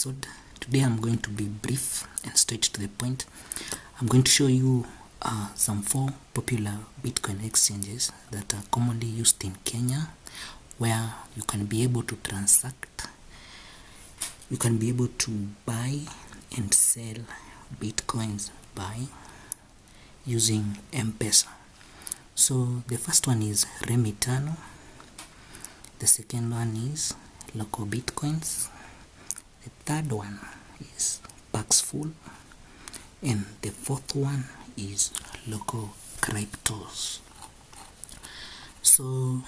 episode. Today I'm going to be brief and straight to the point. I'm going to show you some 4 popular Bitcoin exchanges that are commonly used in Kenya, where you can be able to transact, you can be able to buy and sell Bitcoins by using M-Pesa. So the first one is Remitano, the second one is Local Bitcoins, the third one is Paxful, and the fourth one is Local Cryptos. So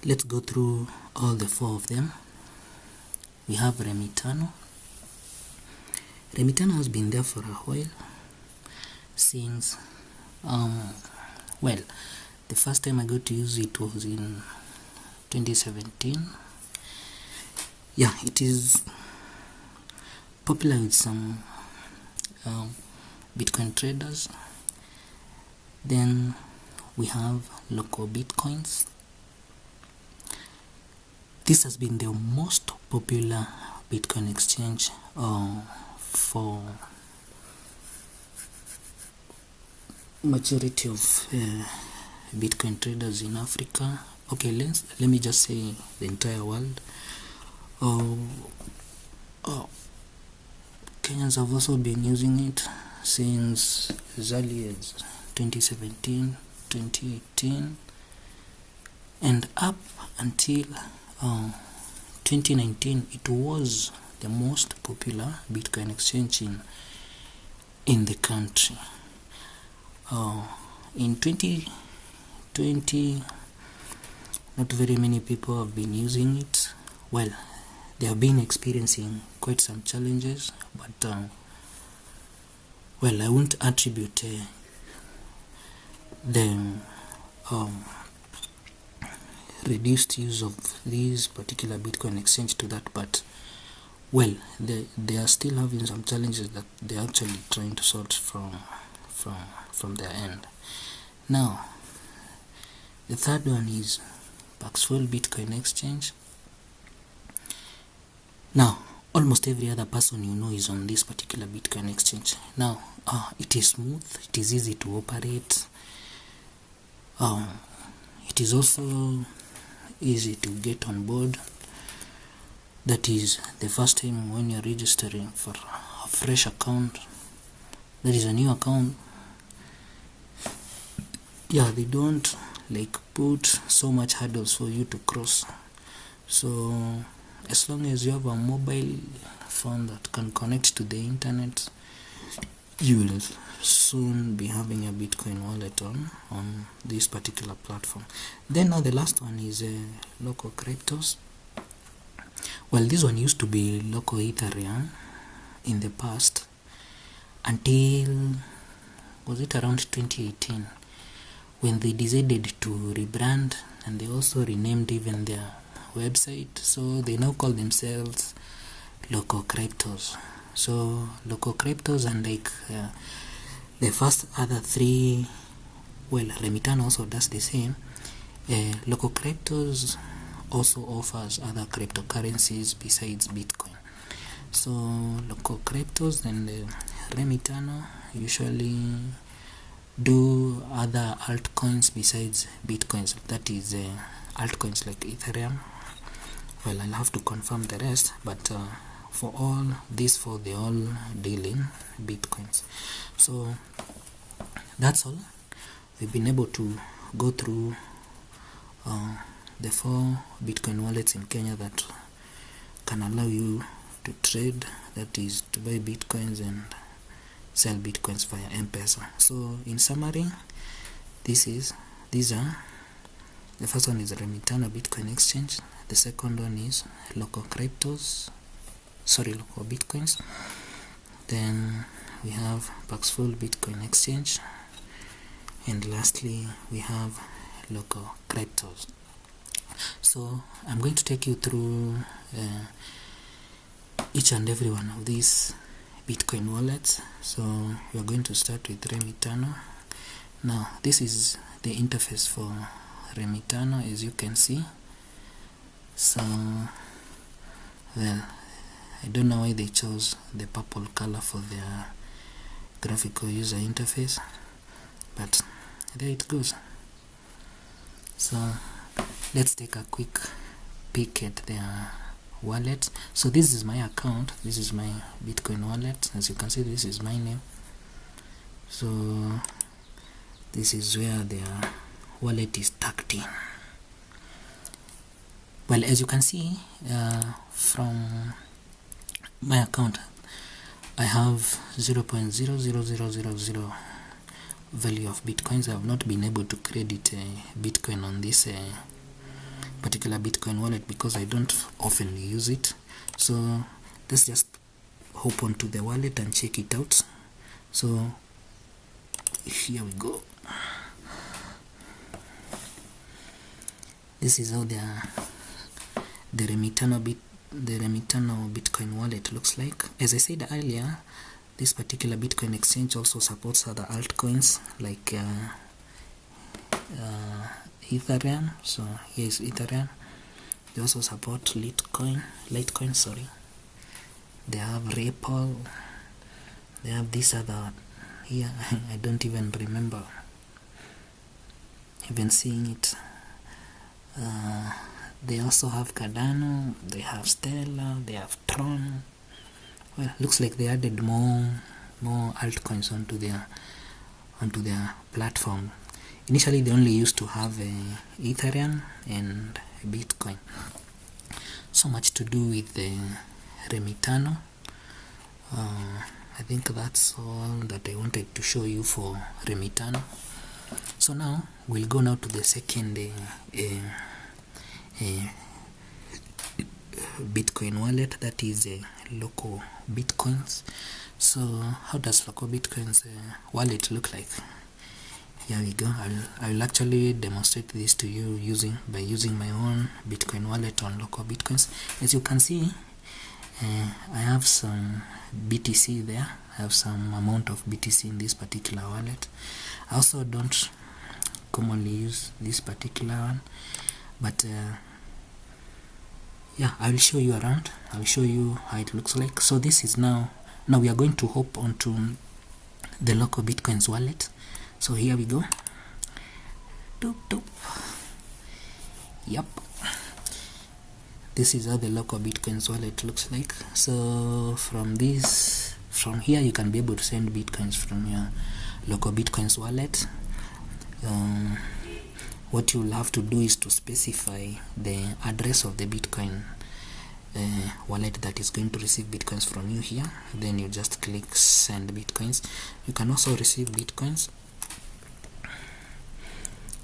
let's go through all the 4 of them. We have Remitano. Remitano has been there for a while, since the first time I got to use it was in 2017. Yeah, it is popular with some Bitcoin traders. Then we have Local Bitcoins. This has been the most popular Bitcoin exchange for majority of Bitcoin traders in Africa. Okay, let me just say the entire world. Kenyans have also been using it since as early as 2017, 2018, and up until 2019. It was the most popular Bitcoin exchange in the country. In 2020, not very many people have been using it. Well, they have been experiencing quite some challenges, but I won't attribute the reduced use of this particular Bitcoin exchange to that, but they are still having some challenges that they're actually trying to sort from their end. Now, the third one is Paxful Bitcoin Exchange. Now, almost every other person you know is on this particular Bitcoin exchange. Now, it is smooth, it is easy to operate. It is also easy to get on board. That is the first time when you're registering for a fresh account, that is a new account. Yeah, they don't put so much hurdles for you to cross. So as long as you have a mobile phone that can connect to the internet, you will soon be having a Bitcoin wallet on this particular platform. Then now the last one is Local Cryptos. Well, this one used to be Local Ethereum in the past until, was it around 2018, when they decided to rebrand, and they also renamed even their website. So they now call themselves Local Cryptos. So Local Cryptos, and the first other 3, Remitano also does the same. Local Cryptos also offers other cryptocurrencies besides Bitcoin. So Local Cryptos and Remitano usually do other altcoins besides Bitcoins. That is altcoins like Ethereum. Well, I'll have to confirm the rest, but for all these 4, they all deal in Bitcoins. So that's all. We've been able to go through the 4 Bitcoin wallets in Kenya that can allow you to trade, that is to buy Bitcoins and sell Bitcoins via M-Pesa. So in summary, these are, the first one is Remitano Bitcoin Exchange, the second one is Local Bitcoins, then we have Paxful Bitcoin Exchange, and lastly we have Local Cryptos. So I'm going to take you through each and every one of these Bitcoin wallets. So we're going to start with Remitano. Now this is the interface for Remitano, as you can see. So well, I don't know why they chose the purple color for their graphical user interface, but there it goes. So let's take a quick peek at their wallet. So this is my account, this is my Bitcoin wallet. As you can see, this is my name. So this is where their wallet is tucked in. Well, as you can see from my account, I have 0.00000 value of bitcoins. I have not been able to credit Bitcoin on this particular Bitcoin wallet because I don't often use it. So let's just hop onto the wallet and check it out. So here we go. This is how the Remitano Bitcoin wallet looks like. As I said earlier, this particular Bitcoin exchange also supports other altcoins like Ethereum. So here is Ethereum. They also support Litecoin, sorry. They have Ripple. They have this other here. I don't even remember even seeing it. They also have Cardano, they have Stellar, they have Tron. Well, looks like they added more altcoins onto their platform. Initially they only used to have Ethereum and Bitcoin. So much to do with the Remitano. I think that's all that I wanted to show you for Remitano. So now we'll go now to the second Bitcoin wallet, that is Loco Bitcoins. So how does Loco Bitcoins wallet look like? Here we go. I will actually demonstrate this to you by using my own Bitcoin wallet on Loco Bitcoins. As you can see, I have some BTC there. I have some amount of BTC in this particular wallet. I also don't commonly use this particular one, but yeah, I will show you around. I will show you how it looks like. So this is now we are going to hop onto the Loco Bitcoins wallet. So here we go. Doop, doop. Yep, this is how the Loco Bitcoins wallet looks like. So from here you can be able to send bitcoins from your Loco Bitcoins wallet. What you will have to do is to specify the address of the Bitcoin wallet that is going to receive bitcoins from you here. Then you just click send bitcoins. You can also receive bitcoins.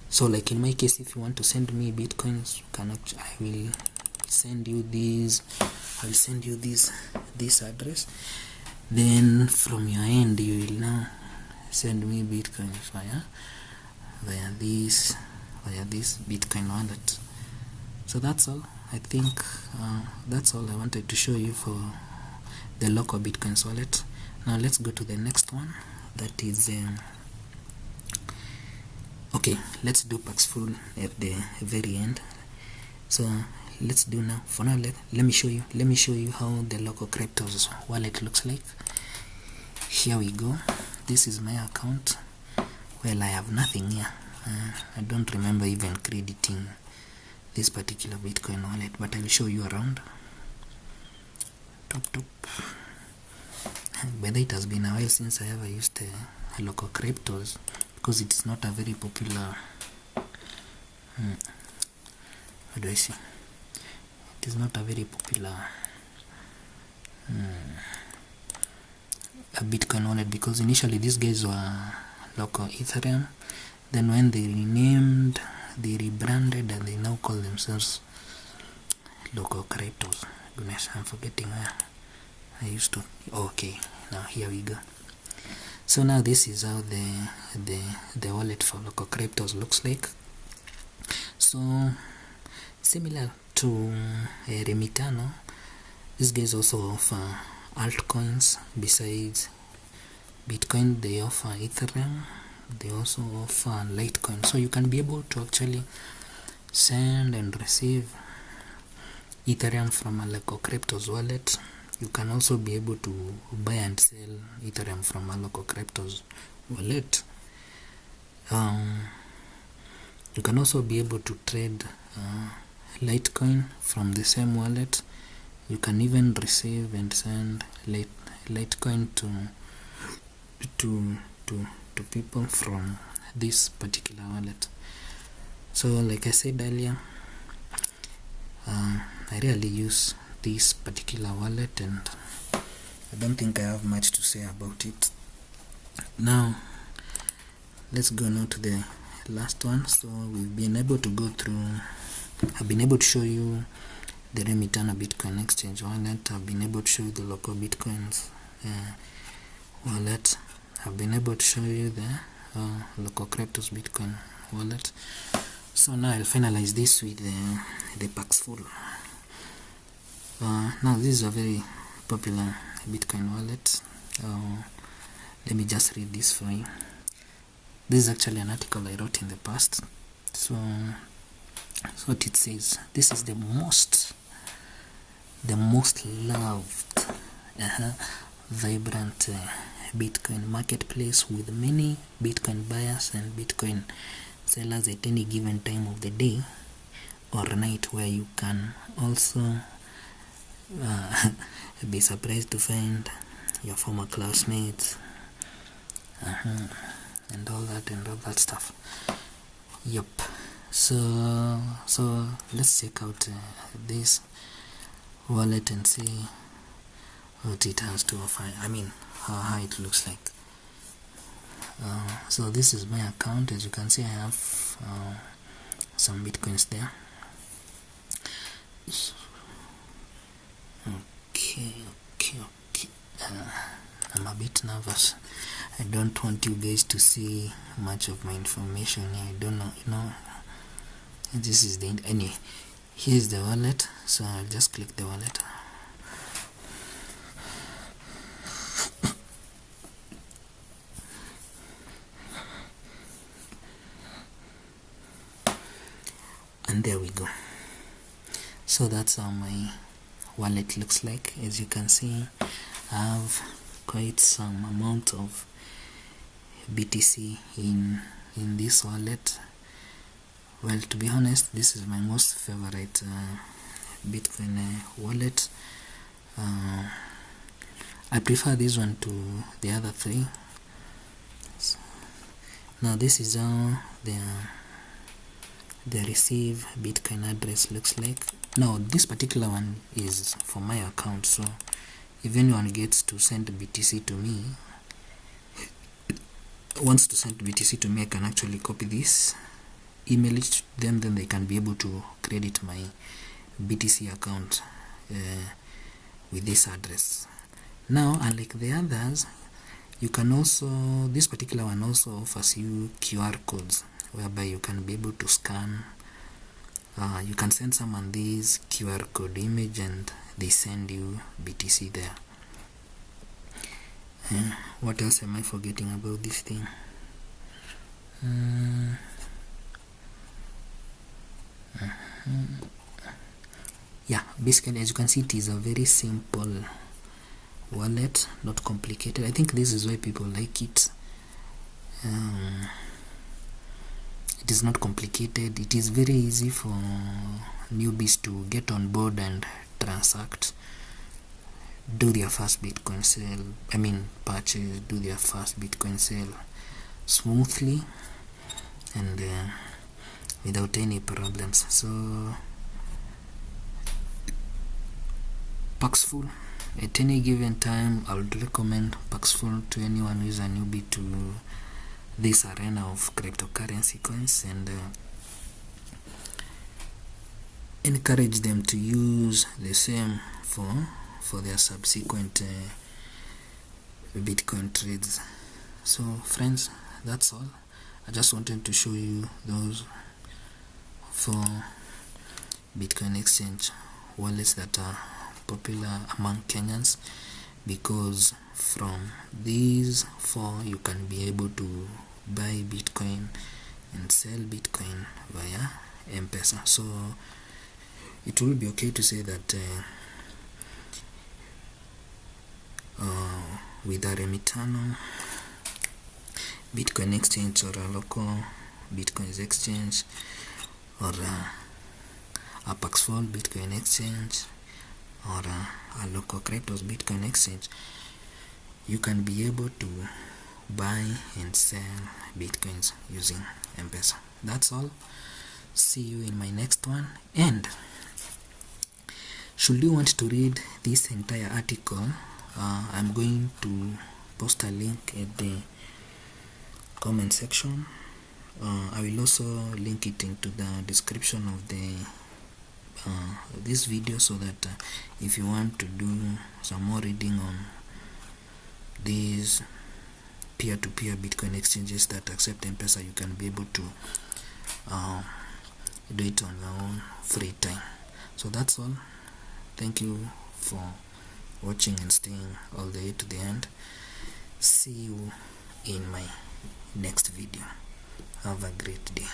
So like in my case, if you want to send me bitcoins, I will send you these. I will send you this address. Then from your end, you will now send me bitcoins via this Bitcoin wallet. So that's all. I think that's all I wanted to show you for the Loco Bitcoins wallet. Now let's go to the next one. That is okay, let's do Paxful at the very end. So let's do now. For now, let me show you how the Loco Cryptos wallet looks like. Here we go. This is my account. Well, I have nothing here. I don't remember even crediting this particular Bitcoin wallet, but I will show you around. Top. Whether it has been a while since I ever used a Loco Cryptos, because it is not a very popular. What do I say? It is not a very popular a Bitcoin wallet, because initially these guys were Loco Ethereum. Then when they renamed, they rebranded, and they now call themselves Loco Cryptos. Goodness, I'm forgetting where I used to. Okay, now here we go. So now this is how the wallet for Loco Cryptos looks like. So similar to Remitano, these guys also offer altcoins besides Bitcoin. They offer Ethereum. They also offer Litecoin. So you can be able to actually send and receive Ethereum from a Loco Cryptos wallet. you can also be able to buy and sell Ethereum from a local cryptos wallet. You can also be able to trade Litecoin from the same wallet. You can even receive and send Litecoin to people from this particular wallet. So like I said earlier, I rarely use this particular wallet, and I don't think I have much to say about it. Now let's go now to the last one. So we've been able to go through, I've been able to show you the Remitana Bitcoin Exchange wallet. I've been able to show you the local Bitcoins wallet. I've been able to show you the local Cryptos Bitcoin wallet. So now I'll finalize this with the Paxful. Now this is a very popular Bitcoin wallet. Let me just read this for you. This is actually an article I wrote in the past. So what it says: this is the most loved vibrant Bitcoin marketplace, with many Bitcoin buyers and Bitcoin sellers at any given time of the day or night, where you can also be surprised to find your former classmates and all that stuff. Yep. So let's check out this wallet and see what it has to offer. I mean, how it looks like. So this is my account. As you can see, I have some Bitcoins there. Okay. I'm a bit nervous. I don't want you guys to see much of my information here. I don't know, this is the anyway. Here's the wallet, so I'll just click the wallet. And there we go. So that's how my wallet looks like. As you can see, I have quite some amount of BTC in this wallet. Well, to be honest, this is my most favorite Bitcoin wallet. I prefer this one to the other three. Now this is how the receive Bitcoin address looks like. Now this particular one is for my account, so if anyone gets to send BTC to me, wants to send BTC to me, I can actually copy this, email it to them, then they can be able to credit my BTC account with this address. Now, unlike the others, you can also, this particular one also offers you QR codes, whereby you can be able to scan. You can send someone this QR code image and they send you BTC there. What else am I forgetting about this thing? Yeah, basically, as you can see, it is a very simple wallet, not complicated. I think this is why people like it. It is not complicated. It is very easy for newbies to get on board and transact, do their first Bitcoin sale, purchase, do their first Bitcoin sale smoothly and without any problems. So Paxful, at any given time, I would recommend Paxful to anyone who is a newbie to this arena of cryptocurrency coins, and encourage them to use the same for their subsequent Bitcoin trades. So friends, that's all. I just wanted to show you those 4 Bitcoin exchange wallets that are popular among Kenyans, because from these 4 you can be able to buy Bitcoin and sell Bitcoin via M-Pesa. So it will be okay to say that with a Remitano, Bitcoin exchange, or a local Bitcoin exchange, or a Paxful Bitcoin exchange, or a local Cryptos Bitcoin exchange, you can be able to buy and sell Bitcoins using M-Pesa. That's all. See you in my next one. And should you want to read this entire article, I'm going to post a link at the comment section. I will also link it into the description of the this video, so that if you want to do some more reading on these peer-to-peer Bitcoin exchanges that accept M-Pesa, you can be able to do it on your own free time. So that's all. Thank you for watching and staying all the way to the end. See you in my next video. Have a great day.